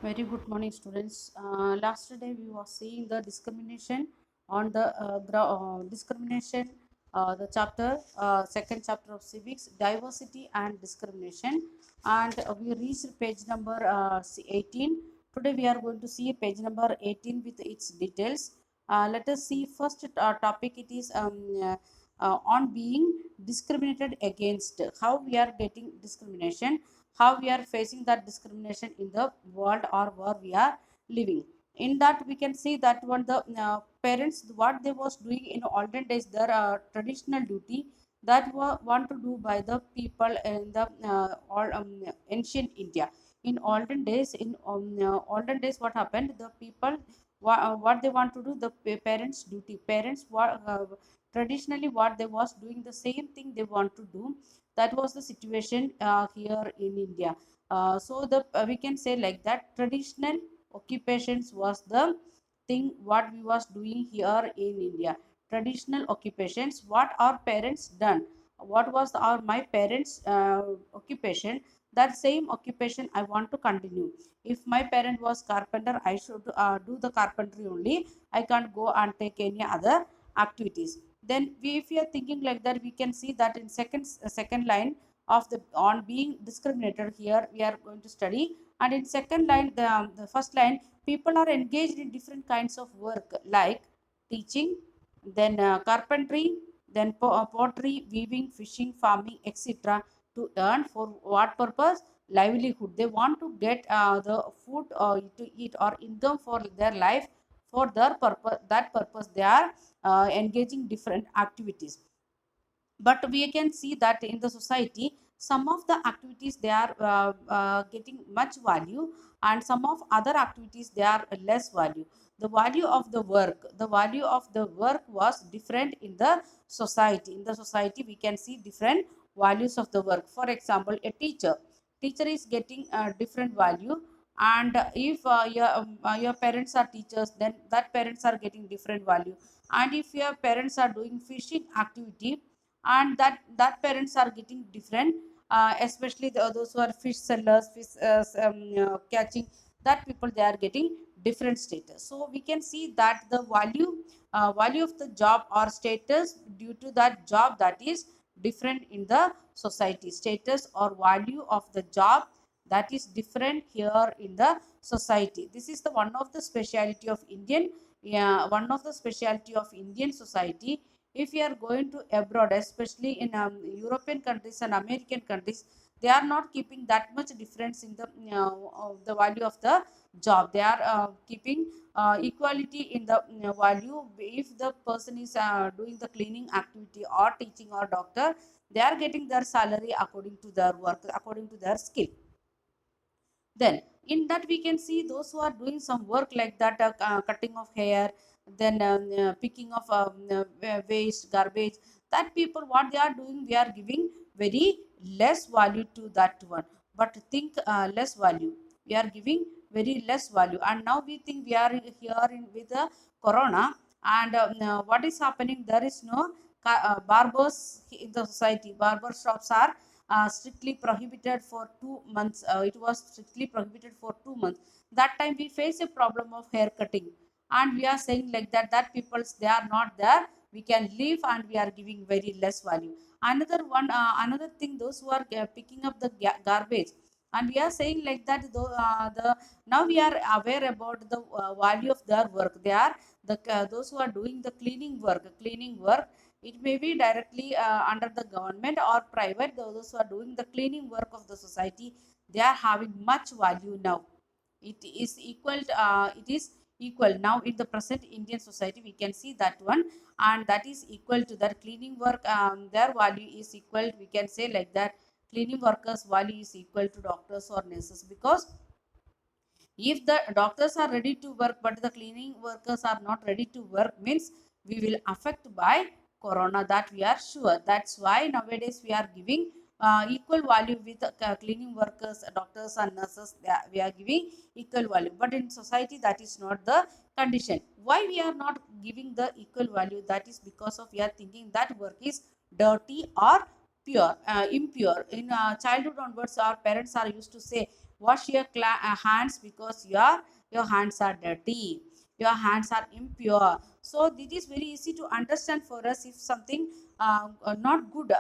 Very good morning, students. Last day we were seeing the discrimination on the discrimination, the chapter, second chapter of civics, diversity and discrimination, and we reached page number 18. Today we are going to see page number 18 with its details. Let us see first topic. It is on being discriminated against. How we are getting discrimination, how we are facing that discrimination in the world or where we are living. In that we can see that when the parents what they was doing in olden days, their traditional duty that were want to do by the people in the all ancient India. In olden days what happened, the people what they want to do, the parents duty, parents what traditionally what they was doing, the same thing they want to do. That was the situation here in India. So the we can say like that traditional occupations was the thing what we was doing here in India. Traditional occupations what our parents done, what was our my parents occupation, that same occupation I want to continue. If my parent was carpenter, I should do the carpentry only. I can't go and take any other activities. Then we, if we are thinking like that, we can see that in second line of the on being discriminated, here we are going to study. And in second line, the first line, people are engaged in different kinds of work like teaching, then carpentry, then pottery, weaving, fishing, farming, etc., to earn for what purpose? Livelihood. They want to get the food to eat or income for their life. For their purpose, that purpose they are engaging different activities. But we can see that in the society, some of the activities they are getting much value, and some of other activities they are less value. The value of the work was different in the society. In the society we can see different values of the work. For example, a teacher is getting a different value. And if your parents are teachers, then that parents are getting different value. And if your parents are doing fishing activity, and that parents are getting different, especially those who are fish sellers, fish catching, that people they are getting different status. So we can see that the value of the job or status due to that job, that is different in the society. Status or value of the job, that is different here in the society. This is the one of the speciality of Indian, yeah, one of the speciality of Indian society. If you are going to abroad, especially in European countries and American countries, they are not keeping that much difference in the value of the job. They are keeping equality in the value. If the person is doing the cleaning activity or teaching or doctor, they are getting their salary according to their work, according to their skill. Then in that we can see those who are doing some work like that, cutting of hair, then picking of waste, garbage, that people what they are doing, we are giving very less value to that one. But think less value, we are giving very less value. And now we think we are here in with the corona. And what is happening, there is no barbers in the society. Barber shops are strictly prohibited for 2 months. It was strictly prohibited for 2 months. That time we face a problem of hair cutting, and we are saying like that, that people's they are not there, we can leave, and we are giving very less value. Another one, another thing, those who are picking up the garbage, and we are saying like that, the now we are aware about the value of their work. They are the those who are doing the cleaning work. It may be directly under the government or private. Those who are doing the cleaning work of the society, they are having much value now. It is equal. It is equal now in the present Indian society. We can see that one, and that is equal to that cleaning work. Their value is equal. We can say like that. Cleaning workers' value is equal to doctors or nurses, because if the doctors are ready to work but the cleaning workers are not ready to work, means we will affect by corona, that we are sure. That's why nowadays we are giving equal value with cleaning workers, doctors and nurses. We are giving equal value, but in society that is not the condition. Why we are not giving the equal value? That is because of we are thinking that work is dirty or impure. In childhood onwards, our parents are used to say wash your hands because your hands are dirty, your hands are impure. So it is very easy to understand for us if something not good,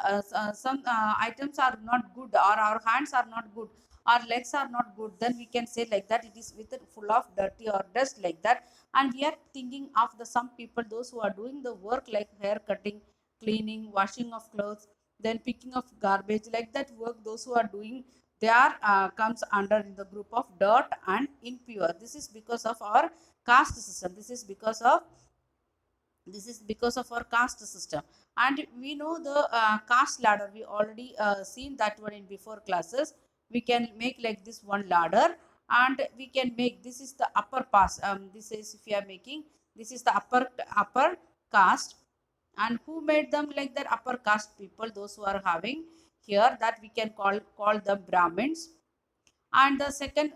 some items are not good, or our hands are not good, our legs are not good, then we can say like that it is with full of dirty or dust like that. And we are thinking of the some people, those who are doing the work like hair cutting, cleaning, washing of clothes, then picking of garbage, like that work those who are doing, they are comes under in the group of dirt and impure. This is because of our caste system. This is because of our caste system. And we know the caste ladder, we already seen that one in before classes. We can make like this one ladder, and we can make, this is the upper pass, this is, if you are making, this is the upper caste. And who made them like that? Upper caste people, those who are having here, that we can call them Brahmins. And the second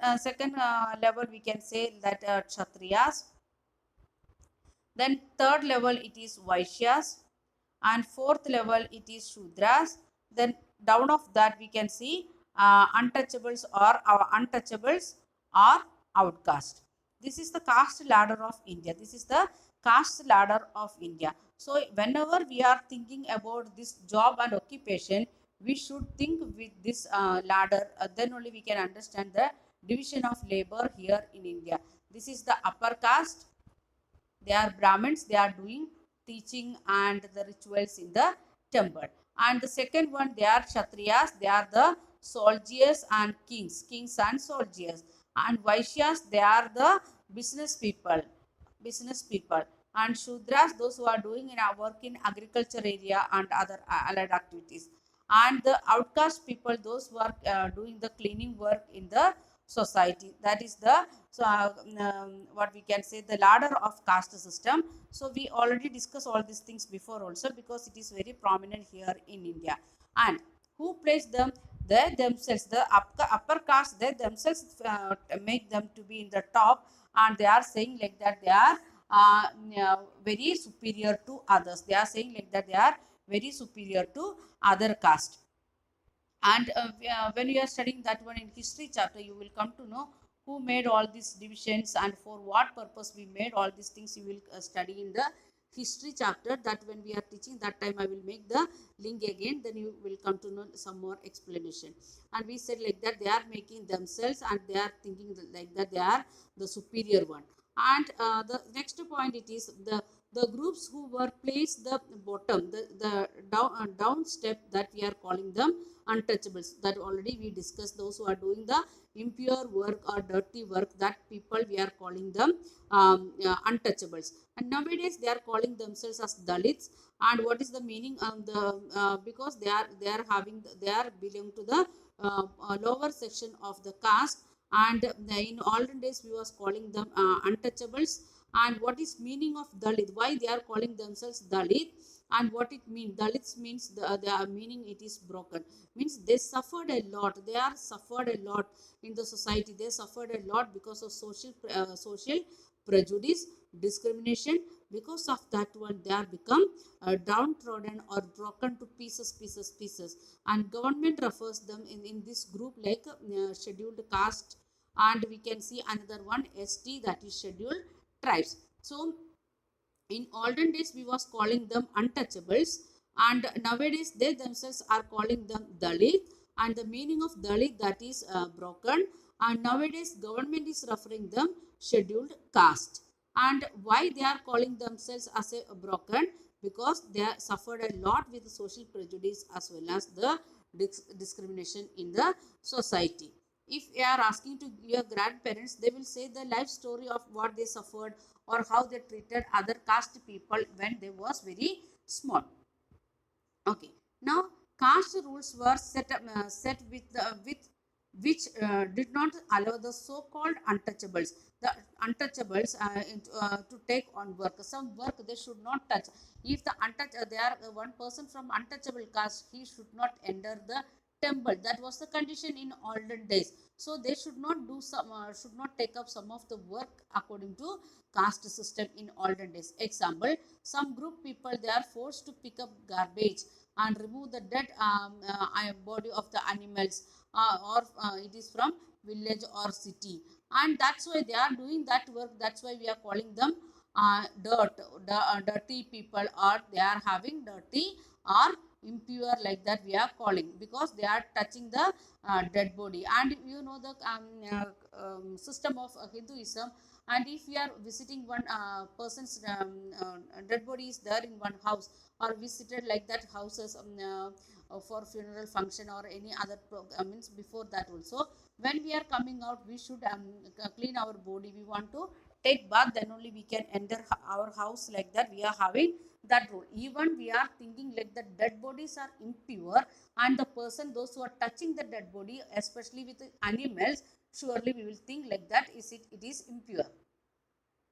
level we can say that Kshatriyas. Then third level it is Vaishyas, and fourth level it is Shudras. Then down of that we can see untouchables, or our untouchables or outcast. This is the caste ladder of India. This is the caste ladder of India. So whenever we are thinking about this job and occupation, we should think with this ladder. Then only we can understand the division of labor here in India. This is the upper caste, they are Brahmins, they are doing teaching and the rituals in the temple. And the second one, they are Kshatriyas, they are the soldiers and kings and soldiers. And Vaishyas, they are the business people, business people. And Shudras, those who are doing in our work in agriculture area and other allied activities. And the outcast people, those who are doing the cleaning work in the society. That is the, so what we can say, the ladder of caste system. So we already discussed all these things before also, because it is very prominent here in India. And who placed them? They themselves, the upper caste, they themselves make them to be in the top. And they are saying like that they are very superior to others. They are saying like that they are very superior to other caste. And when you are studying that one in history chapter, you will come to know who made all these divisions and for what purpose we made all these things. You will study in the history chapter, that when we are teaching that time I will make the link again, then you will come to know some more explanation. And we said like that they are making themselves, and they are thinking like that they are the superior one. And the next point, it is the groups who were placed the bottom, the down step, that we are calling them untouchables. That already we discussed. Those who are doing the impure work or dirty work, that people we are calling them untouchables. And nowadays they are calling themselves as Dalits. And what is the meaning of the because they are having, they are belong to the lower section of the caste. And in olden days we was calling them untouchables. And what is meaning of Dalit? Why they are calling themselves Dalit? And what it means? Dalits means the meaning, it is broken, means they suffered a lot, they are suffered a lot in the society. They suffered a lot because of social prejudice, discrimination. Because of that one, they are become downtrodden or broken to pieces. And government refers them in this group like scheduled caste. And we can see another one, ST, that is scheduled tribes. So in olden days we was calling them untouchables, and nowadays they themselves are calling them Dalit. And the meaning of Dalit, that is broken. And nowadays government is referring them scheduled caste. And why they are calling themselves as a broken? Because they suffered a lot with social prejudice as well as the discrimination in the society. If you are asking to your grandparents, they will say the life story of what they suffered, or how they treated other caste people when they was very small. Okay. Now caste rules were set with which did not allow the so-called untouchables, the untouchables to take on work. Some work they should not touch. If the they are one person from untouchable caste, he should not enter the temple. That was the condition in olden days. So they should not do some, should not take up some of the work according to caste system in olden days. Example, some group people, they are forced to pick up garbage and remove the dead body of the animals, or it is from village or city, and that's why they are doing that work. That's why we are calling them dirty people, or they are having dirty or impure, like that we are calling, because they are touching the dead body. And you know the system of Hinduism, and if we are visiting one person's dead body is there in one house, or visited like that houses for funeral function or any other means, before that also, when we are coming out, we should clean our body. We want to take bath, then only we can enter our house, like that we are having that rule. Even we are thinking like the dead bodies are impure, and the person, those who are touching the dead body, especially with animals, surely we will think like that, it is impure.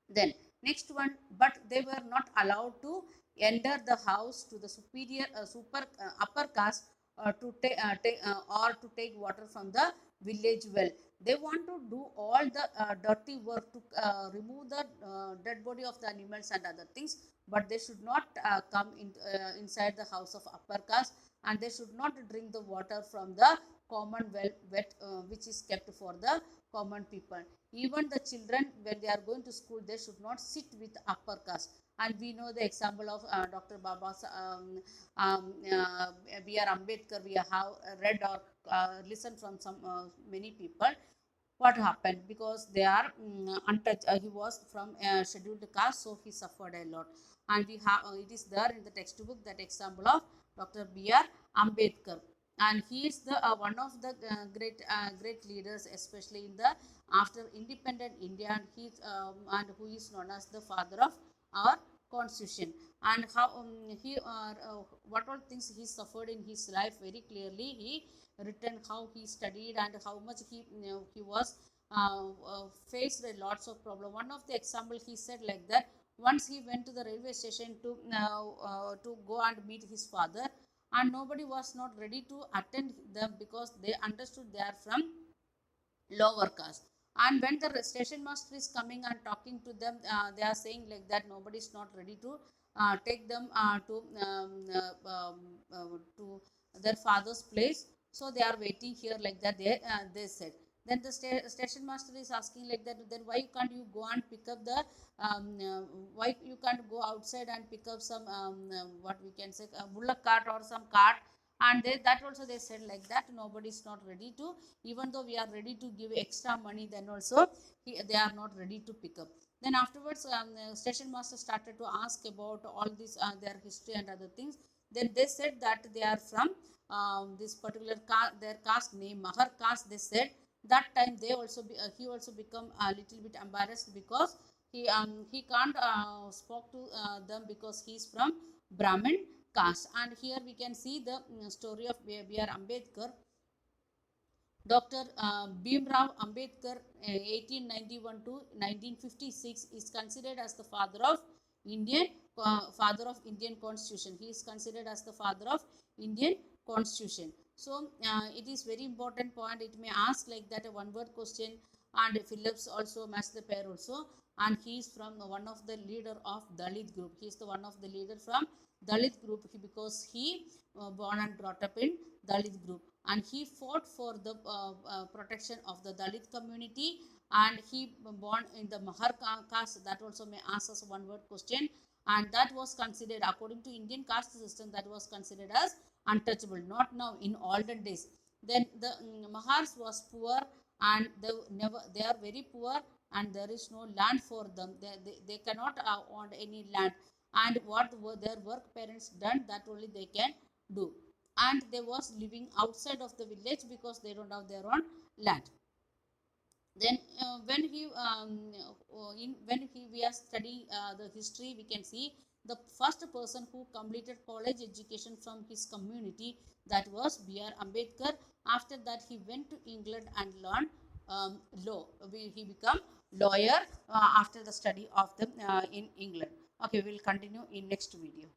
Then next one, but they were not allowed to enter the house to the superior super upper caste or to take water from the village well. They want to do all the dirty work to remove the dead body of the animals and other things, but they should not come inside the house of upper caste, and they should not drink the water from the common well wet which is kept for the common people. Even the children, when they are going to school, they should not sit with upper caste. And we know the example of Dr. Baba's B.R. Ambedkar. We have read or listened from some many people what happened, because they are untouched. He was from scheduled caste, so he suffered a lot. And we have it is there in the textbook, that example of Dr. B.R. Ambedkar. And he is the one of the great leaders, especially in the after independent India, and he and who is known as the father of our constitution. And how he what all things he suffered in his life, very clearly he written, how he studied and how much he was faced a lots of problem. One of the example, he said like that, once he went to the railway station to go and meet his father, and nobody was not ready to attend them, because they understood they are from lower caste. And when the station master is coming and talking to them, they are saying like that nobody is not ready to take them to their father's place, so they are waiting here, like that they said. Then the station master is asking like that, then why can't you go and pick up the why you can't go outside and pick up some what we can say, a bullock cart or some cart. And that also they said like that, nobody is not ready to, even though we are ready to give extra money, then also they are not ready to pick up. Then afterwards, the station master started to ask about all this their history and other things. Then they said that they are from this particular their caste name Mahar caste, they said. That time they also he also become a little bit embarrassed, because he can't spoke to them, because he's from Brahmin caste. And here we can see the story of B.R. Ambedkar. Dr. Bhimrao Ambedkar, 1891 to 1956, is considered as the father of Indian Constitution. He is considered as the father of Indian Constitution. So it is very important point. It may ask like that a one word question, and Phillips also matched the pair also. And he is from one of the leader of Dalit group. He is the one of the leader from Dalit group, because he born and brought up in Dalit group, and he fought for the protection of the Dalit community. And he born in the Mahar caste. That also may ask us one word question, and that was considered, according to Indian caste system, that was considered as untouchable. Not now, in olden days. Then the Mahars was poor, and they are very poor, and there is no land for them. They cannot own any land, and what their work parents done, that only they can do. And they was living outside of the village, because they don't have their own land. Then when we are studying the history, we can see the first person who completed college education from his community, that was B.R. Ambedkar. After that, he went to England and learned law. He became lawyer after the study of them in England. Okay, we'll continue in next video.